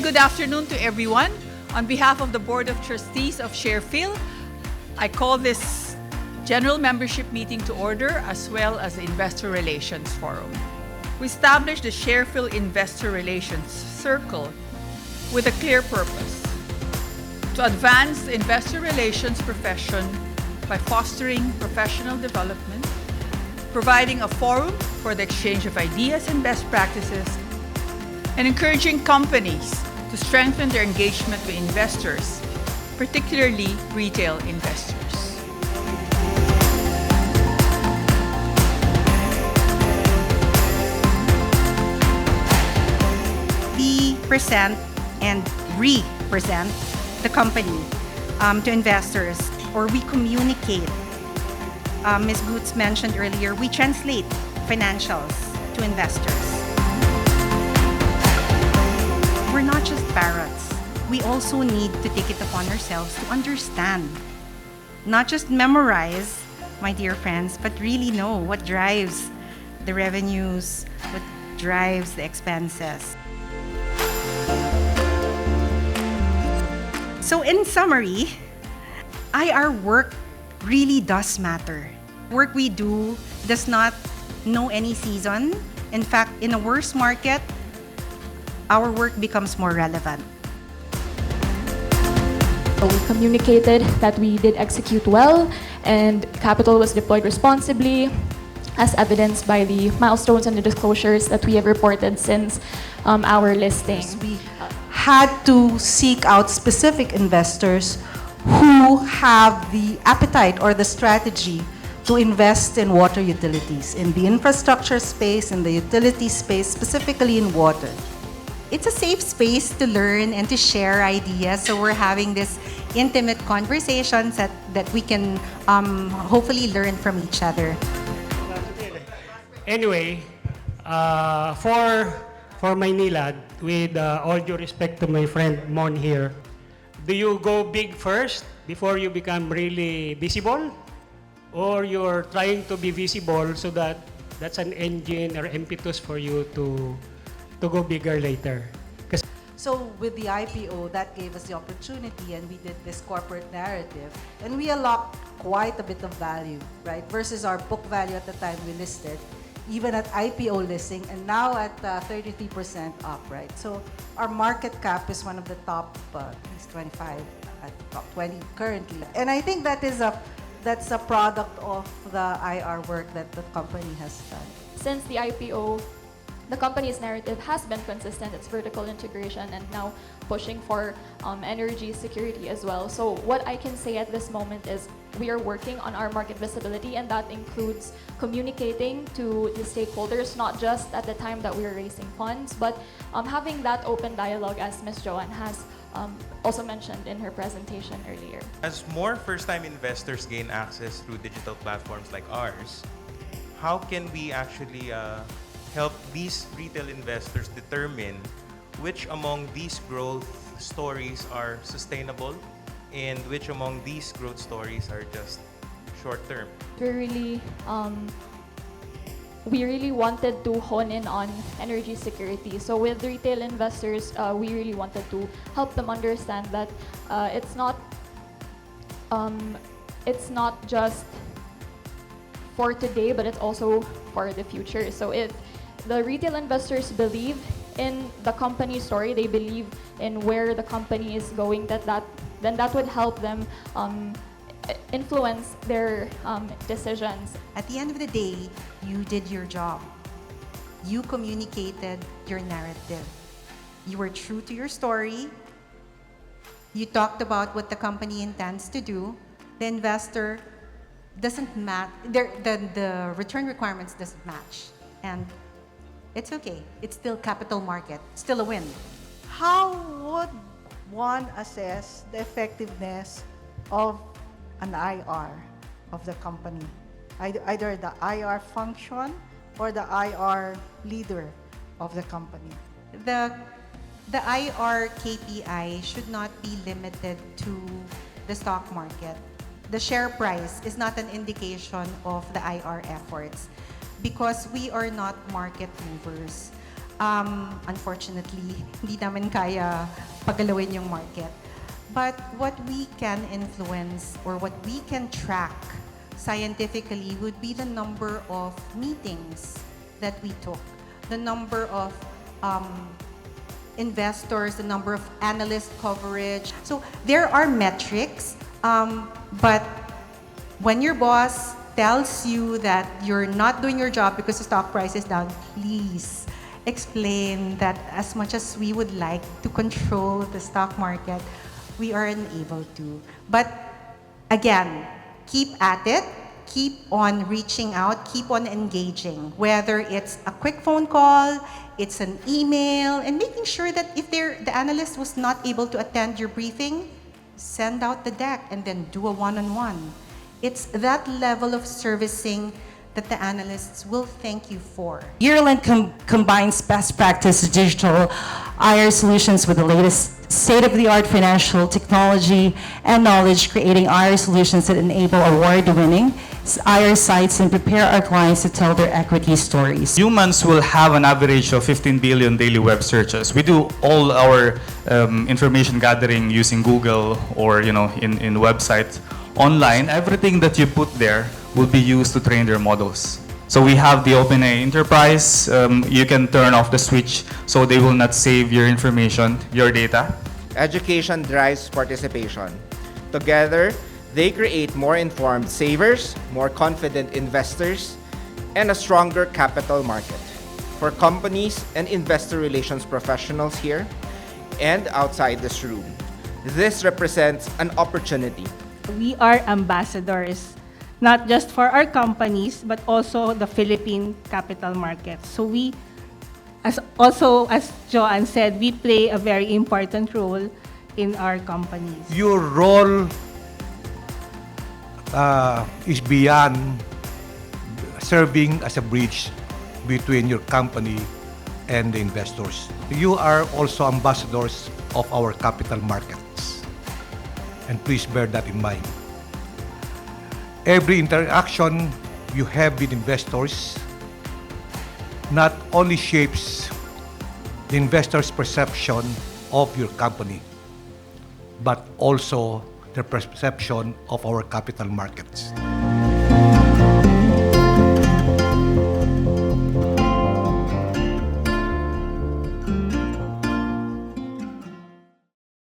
good afternoon to everyone. On behalf of the Board of Trustees of SharePHIL, I call this General Membership Meeting to order, as well as the Investor Relations Forum. We established the SharePHIL Investor Relations Circle with a clear purpose: to advance the investor relations profession by fostering professional development, providing a forum for the exchange of ideas and best practices, and encouraging companies to strengthen their engagement with investors, particularly retail investors. We present and represent the company to investors, or we communicate. Ms. Boots mentioned earlier, we translate financials to investors. We're not just parrots. We also need to take it upon ourselves to understand, not just memorize, my dear friends, but really know what drives the revenues, what drives the expenses. So in summary, IR work really does matter. Work we do does not know any season. In fact, in a worse market, our work becomes more relevant. We communicated that we did execute well and capital was deployed responsibly, as evidenced by the milestones and the disclosures that we have reported since our listing. We had to seek out specific investors who have the appetite or the strategy to invest in water utilities, in the infrastructure space, in the utility space, specifically in water. It's a safe space to learn and to share ideas, so we're having this intimate conversations that we can hopefully learn from each other. Anyway, for Maynilad, with all due respect to my friend Mon here, do you go big first before you become really visible? Or you're trying to be visible so that that's an engine or impetus for you to go bigger later? So with the IPO, that gave us the opportunity, and we did this corporate narrative, and we unlocked quite a bit of value, right? Versus our book value at the time we listed, even at IPO listing, and now at 33% up, right? So our market cap is one of the top, at least 25, at top 20 currently. And I think that's a product of the IR work that the company has done. Since the IPO, the company's narrative has been consistent. It's vertical integration and now pushing for energy security as well. So what I can say at this moment is we are working on our market visibility, and that includes communicating to the stakeholders, not just at the time that we are raising funds, but having that open dialogue, as Ms. Joanne has also mentioned in her presentation earlier. As more first-time investors gain access through digital platforms like ours, how can we actually help these retail investors determine which among these growth stories are sustainable and which among these growth stories are just short-term? We really wanted to hone in on energy security. So with retail investors, we really wanted to help them understand that it's not just for today, but it's also for the future. So if the retail investors believe in the company story, they believe in where the company is going, then that would help them influence their decisions. At the end of the day, you did your job. You communicated your narrative. You were true to your story. You talked about what the company intends to do. The investor doesn't match, the return requirements doesn't match. And it's okay. It's still capital market, still a win. How would one assess the effectiveness of an IR of the company? Either the IR function or the IR leader of the company? The IR KPI should not be limited to the stock market. The share price is not an indication of the IR efforts, because we are not market movers. Unfortunately, hindi namin kaya pagalawin yung market. But what we can influence or what we can track scientifically would be the number of meetings that we took, the number of investors, the number of analyst coverage. So there are metrics, but when your boss tells you that you're not doing your job because the stock price is down, please explain that as much as we would like to control the stock market, we are unable to. But again, keep at it, keep on reaching out, keep on engaging, whether it's a quick phone call, it's an email, and making sure that if the analyst was not able to attend your briefing, send out the deck and then do a one-on-one. It's that level of servicing that the analysts will thank you for. Ireland combines best practice digital IR solutions with the latest state-of-the-art financial technology and knowledge, creating IR solutions that enable award-winning IR sites and prepare our clients to tell their equity stories. Humans will have an average of 15 billion daily web searches. We do all our information gathering using Google or in websites. Online, everything that you put there will be used to train their models. So we have the OpenAI Enterprise. You can turn off the switch so they will not save your information, your data. Education drives participation. Together, they create more informed savers, more confident investors, and a stronger capital market. For companies and investor relations professionals here and outside this room, this represents an opportunity. We are ambassadors, not just for our companies, but also the Philippine capital market. So we, as Joanne said, we play a very important role in our companies. Your role is beyond serving as a bridge between your company and the investors. You are also ambassadors of our capital markets. And please bear that in mind. Every interaction you have with investors not only shapes the investor's perception of your company, but also the perception of our capital markets.